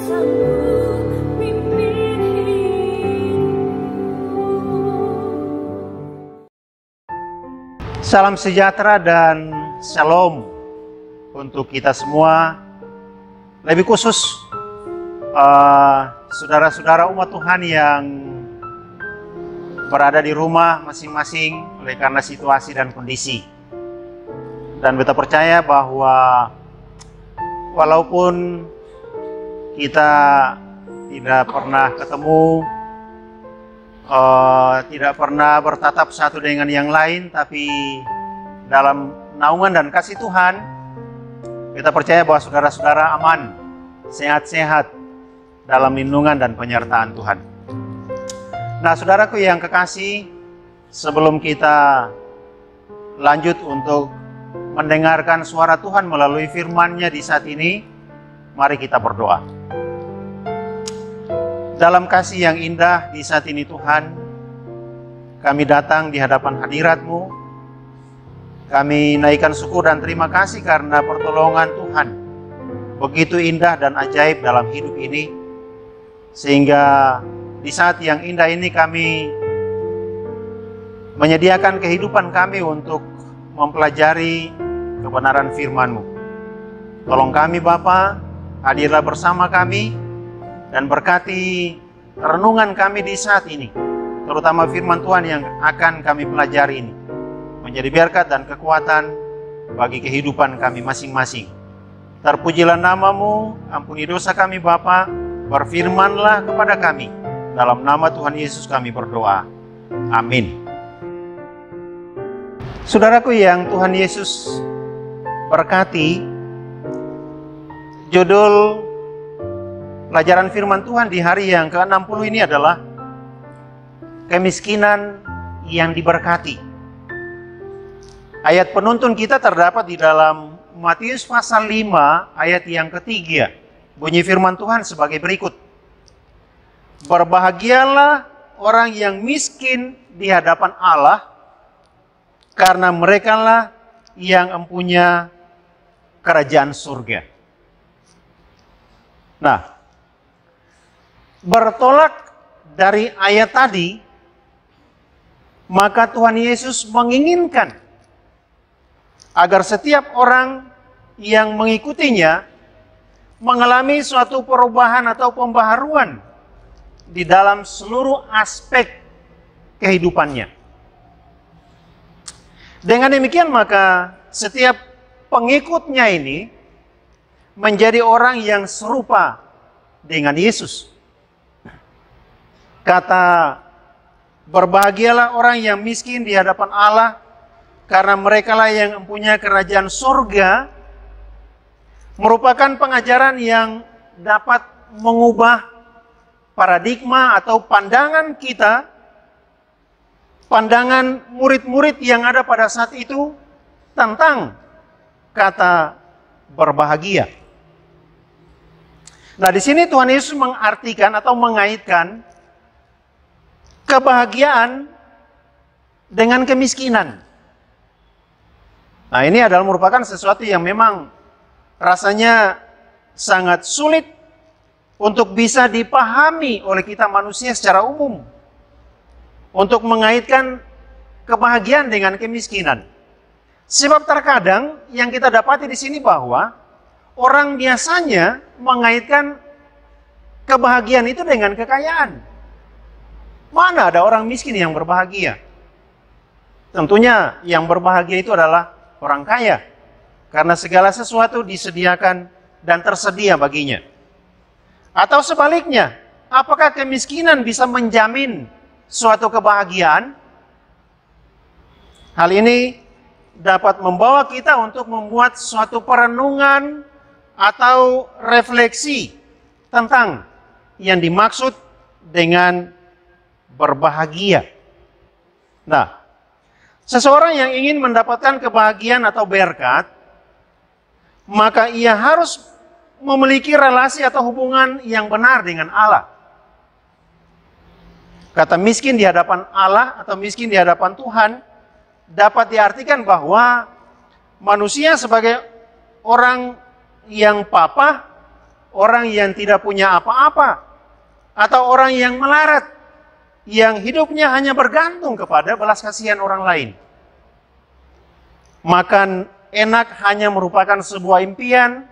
Salam sejahtera dan shalom untuk kita semua, lebih khusus saudara-saudara umat Tuhan yang berada di rumah masing-masing oleh karena situasi dan kondisi. Dan kita percaya bahwa walaupun kita tidak pernah ketemu, tidak pernah bertatap satu dengan yang lain, tapi dalam naungan dan kasih Tuhan, kita percaya bahwa saudara-saudara aman, sehat-sehat dalam lindungan dan penyertaan Tuhan. Nah, saudaraku yang kekasih, sebelum kita lanjut untuk mendengarkan suara Tuhan melalui firman-Nya di saat ini, mari kita berdoa. Dalam kasih yang indah di saat ini Tuhan, kami datang di hadapan hadirat-Mu. Kami naikkan syukur dan terima kasih karena pertolongan Tuhan begitu indah dan ajaib dalam hidup ini. Sehingga di saat yang indah ini kami menyediakan kehidupan kami untuk mempelajari kebenaran firman-Mu. Tolong kami Bapa, hadirlah bersama kami dan berkati renungan kami di saat ini, terutama firman Tuhan yang akan kami pelajari ini, menjadi berkat dan kekuatan bagi kehidupan kami masing-masing. Terpujilah nama-Mu, ampuni dosa kami Bapa, berfirmanlah kepada kami. Dalam nama Tuhan Yesus kami berdoa. Amin. Saudaraku yang Tuhan Yesus berkati, judul pelajaran firman Tuhan di hari yang ke-60 ini adalah kemiskinan yang diberkati. Ayat penuntun kita terdapat di dalam Matius pasal 5 ayat yang ketiga. Bunyi firman Tuhan sebagai berikut. Berbahagialah orang yang miskin di hadapan Allah, karena merekalah yang empunya kerajaan surga. Nah, bertolak dari ayat tadi, maka Tuhan Yesus menginginkan agar setiap orang yang mengikutinya mengalami suatu perubahan atau pembaharuan di dalam seluruh aspek kehidupannya. Dengan demikian maka setiap pengikutnya ini menjadi orang yang serupa dengan Yesus. Kata berbahagialah orang yang miskin di hadapan Allah, karena merekalah yang mempunyai kerajaan surga, merupakan pengajaran yang dapat mengubah paradigma atau pandangan kita, pandangan murid-murid yang ada pada saat itu tentang kata berbahagia. Nah, di sini Tuhan Yesus mengartikan atau mengaitkan kebahagiaan dengan kemiskinan. Nah, ini adalah merupakan sesuatu yang memang rasanya sangat sulit untuk bisa dipahami oleh kita manusia secara umum, untuk mengaitkan kebahagiaan dengan kemiskinan. Sebab terkadang yang kita dapati di sini bahwa orang biasanya mengaitkan kebahagiaan itu dengan kekayaan. Mana ada orang miskin yang berbahagia? Tentunya yang berbahagia itu adalah orang kaya, karena segala sesuatu disediakan dan tersedia baginya. Atau sebaliknya, apakah kemiskinan bisa menjamin suatu kebahagiaan? Hal ini dapat membawa kita untuk membuat suatu perenungan atau refleksi tentang yang dimaksud dengan berbahagia. Nah, seseorang yang ingin mendapatkan kebahagiaan atau berkat, maka ia harus memiliki relasi atau hubungan yang benar dengan Allah. Kata miskin di hadapan Allah atau miskin di hadapan Tuhan dapat diartikan bahwa manusia sebagai orang yang papa, orang yang tidak punya apa-apa, atau orang yang melarat, yang hidupnya hanya bergantung kepada belas kasihan orang lain. Makan enak hanya merupakan sebuah impian,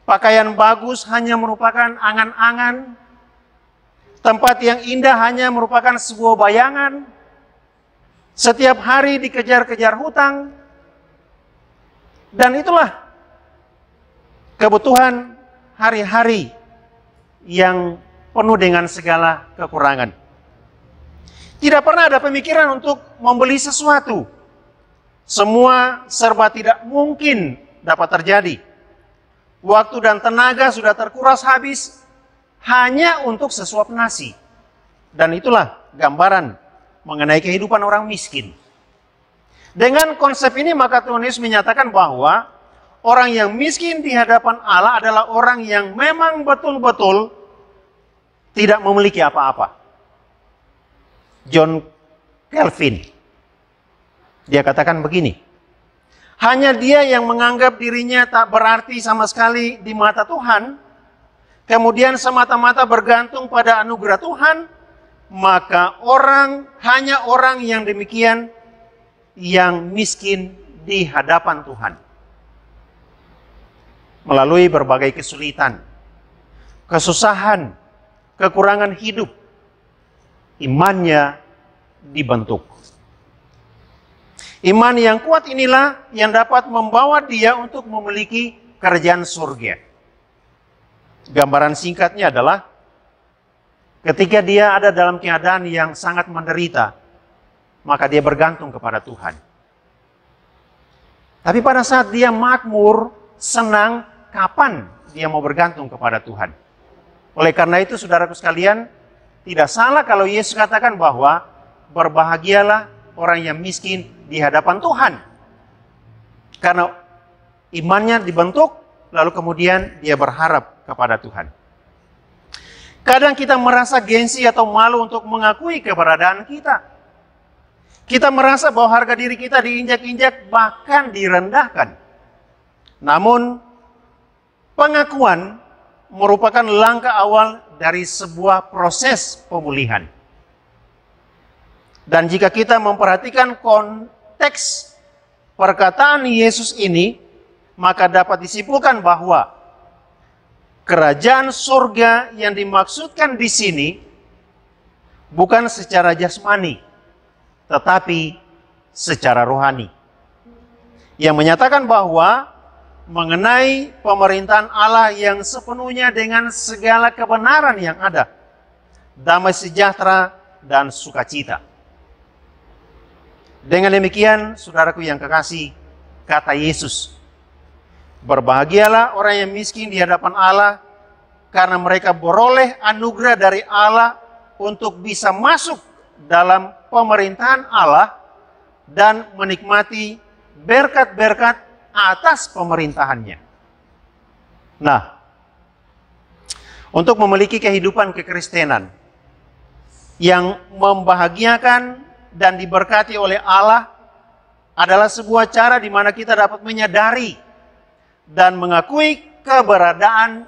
pakaian bagus hanya merupakan angan-angan, tempat yang indah hanya merupakan sebuah bayangan, setiap hari dikejar-kejar hutang, dan itulah kebutuhan hari-hari yang penuh dengan segala kekurangan. Tidak pernah ada pemikiran untuk membeli sesuatu. Semua serba tidak mungkin dapat terjadi. Waktu dan tenaga sudah terkuras habis hanya untuk sesuap nasi. Dan itulah gambaran mengenai kehidupan orang miskin. Dengan konsep ini maka Tuhan Yesus menyatakan bahwa orang yang miskin di hadapan Allah adalah orang yang memang betul-betul tidak memiliki apa-apa. John Calvin, dia katakan begini, hanya dia yang menganggap dirinya tak berarti sama sekali di mata Tuhan, kemudian semata-mata bergantung pada anugerah Tuhan, maka hanya orang yang demikian yang miskin di hadapan Tuhan. Melalui berbagai kesulitan, kesusahan, kekurangan hidup, imannya dibentuk. Iman yang kuat inilah yang dapat membawa dia untuk memiliki kerajaan surga. Gambaran singkatnya adalah ketika dia ada dalam keadaan yang sangat menderita, maka dia bergantung kepada Tuhan. Tapi pada saat dia makmur, senang, kapan dia mau bergantung kepada Tuhan? Oleh karena itu, saudaraku sekalian, tidak salah kalau Yesus katakan bahwa berbahagialah orang yang miskin di hadapan Tuhan. Karena imannya dibentuk, lalu kemudian dia berharap kepada Tuhan. Kadang kita merasa gengsi atau malu untuk mengakui keberadaan kita. Kita merasa bahwa harga diri kita diinjak-injak, bahkan direndahkan. Namun, pengakuan merupakan langkah awal dari sebuah proses pemulihan. Dan jika kita memperhatikan konteks perkataan Yesus ini, maka dapat disimpulkan bahwa kerajaan surga yang dimaksudkan di sini bukan secara jasmani, tetapi secara rohani. Yang menyatakan bahwa mengenai pemerintahan Allah yang sepenuhnya dengan segala kebenaran yang ada, damai sejahtera dan sukacita. Dengan demikian, saudaraku yang kekasih, kata Yesus, berbahagialah orang yang miskin di hadapan Allah, karena mereka beroleh anugerah dari Allah untuk bisa masuk dalam pemerintahan Allah dan menikmati berkat-berkat atas pemerintahannya. Nah, untuk memiliki kehidupan kekristenan yang membahagiakan dan diberkati oleh Allah adalah sebuah cara di mana kita dapat menyadari dan mengakui keberadaan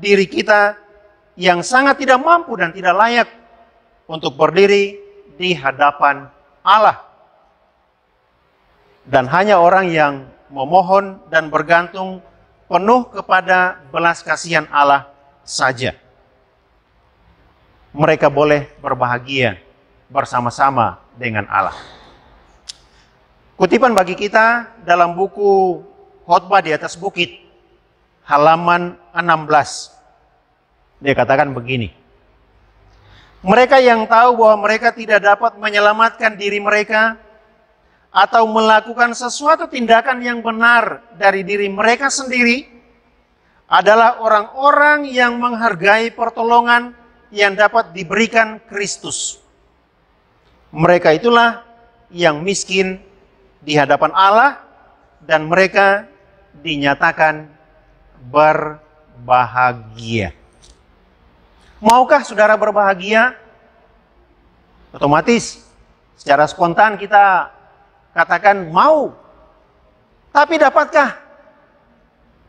diri kita yang sangat tidak mampu dan tidak layak untuk berdiri di hadapan Allah. Dan hanya orang yang memohon dan bergantung penuh kepada belas kasihan Allah saja, mereka boleh berbahagia bersama-sama dengan Allah. Kutipan bagi kita dalam buku Khotbah di atas Bukit, halaman 16. Dia katakan begini, mereka yang tahu bahwa mereka tidak dapat menyelamatkan diri mereka atau melakukan sesuatu tindakan yang benar dari diri mereka sendiri adalah orang-orang yang menghargai pertolongan yang dapat diberikan Kristus. Mereka itulah yang miskin di hadapan Allah dan mereka dinyatakan berbahagia. Maukah saudara berbahagia? Otomatis secara spontan kita katakan mau. Tapi dapatkah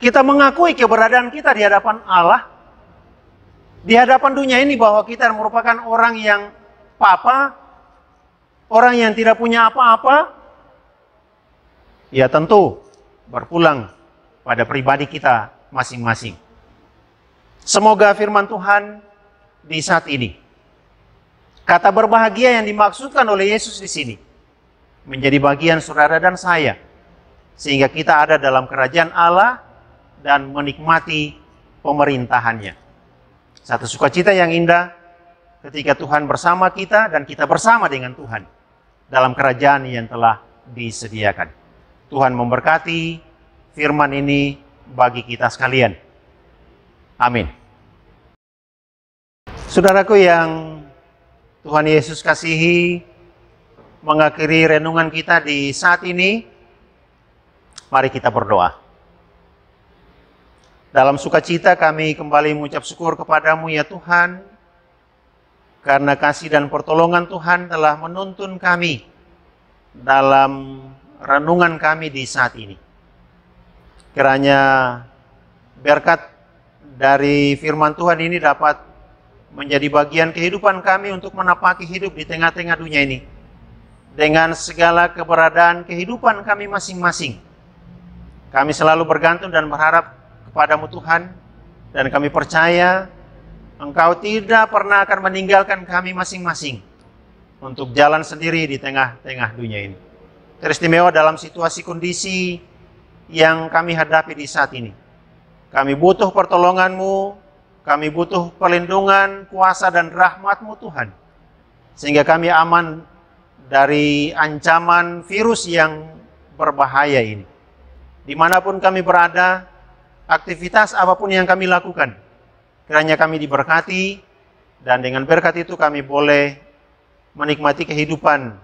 Kita mengakui keberadaan kita di hadapan Allah, di hadapan dunia ini, bahwa kita merupakan orang yang papa, orang yang tidak punya apa-apa. Ya tentu berpulang pada pribadi kita masing-masing. Semoga firman Tuhan di saat ini, kata berbahagia yang dimaksudkan oleh Yesus di sini, menjadi bagian saudara dan saya, sehingga kita ada dalam kerajaan Allah dan menikmati pemerintahannya. Satu sukacita yang indah ketika Tuhan bersama kita dan kita bersama dengan Tuhan dalam kerajaan yang telah disediakan. Tuhan memberkati firman ini bagi kita sekalian. Amin. Saudaraku yang Tuhan Yesus kasihi, mengakhiri renungan kita di saat ini, mari kita berdoa. Dalam sukacita kami kembali mengucap syukur kepadamu ya Tuhan, karena kasih dan pertolongan Tuhan telah menuntun kami dalam renungan kami di saat ini. Kiranya berkat dari firman Tuhan ini dapat menjadi bagian kehidupan kami untuk menapaki hidup di tengah-tengah dunia ini, dengan segala keberadaan kehidupan kami masing-masing. Kami selalu bergantung dan berharap kepadamu Tuhan, dan kami percaya Engkau tidak pernah akan meninggalkan kami masing-masing untuk jalan sendiri di tengah-tengah dunia ini. Teristimewa dalam situasi kondisi yang kami hadapi di saat ini. Kami butuh pertolongan-Mu, kami butuh perlindungan, kuasa dan rahmat-Mu Tuhan, sehingga kami aman dari ancaman virus yang berbahaya ini. Dimanapun kami berada, aktivitas apapun yang kami lakukan, kiranya kami diberkati, dan dengan berkat itu kami boleh menikmati kehidupan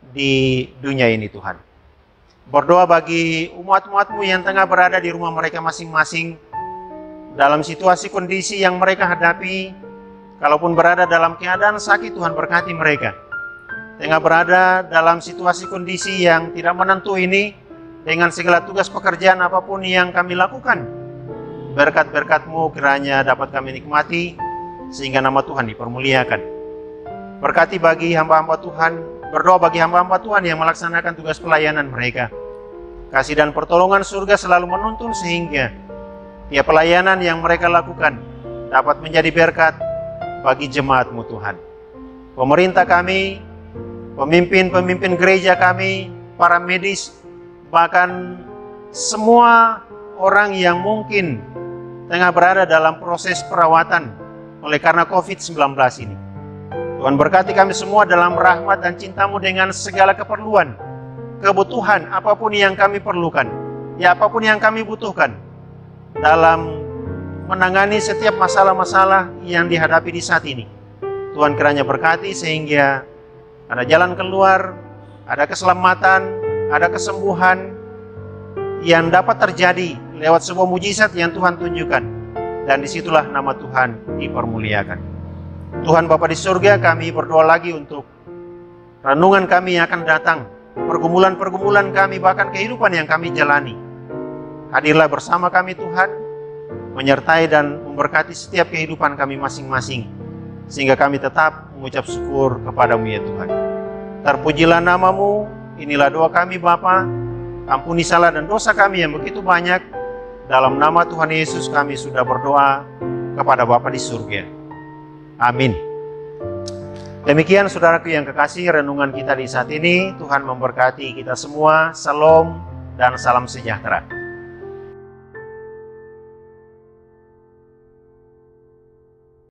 di dunia ini Tuhan. Berdoa bagi umat-umat-Mu yang tengah berada di rumah mereka masing-masing, dalam situasi kondisi yang mereka hadapi. Kalaupun berada dalam keadaan sakit, Tuhan berkati mereka. Tengah berada dalam situasi kondisi yang tidak menentu ini, dengan segala tugas pekerjaan apapun yang kami lakukan, berkat-berkat-Mu kiranya dapat kami nikmati, sehingga nama Tuhan dipermuliakan. Berkati bagi hamba-hamba Tuhan, berdoa bagi hamba-hamba Tuhan yang melaksanakan tugas pelayanan mereka. Kasih dan pertolongan surga selalu menuntun, sehingga tiap pelayanan yang mereka lakukan dapat menjadi berkat bagi jemaat-Mu Tuhan. Pemerintah kami, pemimpin-pemimpin gereja kami, para medis, bahkan semua orang yang mungkin tengah berada dalam proses perawatan oleh karena COVID-19 ini. Tuhan berkati kami semua dalam rahmat dan cinta-Mu dengan segala keperluan, kebutuhan apapun yang kami perlukan, ya apapun yang kami butuhkan dalam menangani setiap masalah-masalah yang dihadapi di saat ini. Tuhan kiranya berkati sehingga ada jalan keluar, ada keselamatan, ada kesembuhan yang dapat terjadi lewat sebuah mujizat yang Tuhan tunjukkan, dan disitulah nama Tuhan dipermuliakan. Tuhan Bapa di surga, kami berdoa lagi untuk renungan kami yang akan datang, pergumulan-pergumulan kami, bahkan kehidupan yang kami jalani. Hadirlah bersama kami Tuhan, menyertai dan memberkati setiap kehidupan kami masing-masing, sehingga kami tetap mengucap syukur kepadamu ya Tuhan. Terpujilah nama-Mu, inilah doa kami Bapa. Ampuni salah dan dosa kami yang begitu banyak. Dalam nama Tuhan Yesus kami sudah berdoa kepada Bapa di surga. Amin. Demikian saudaraku yang kekasih, renungan kita di saat ini. Tuhan memberkati kita semua. Shalom dan salam sejahtera.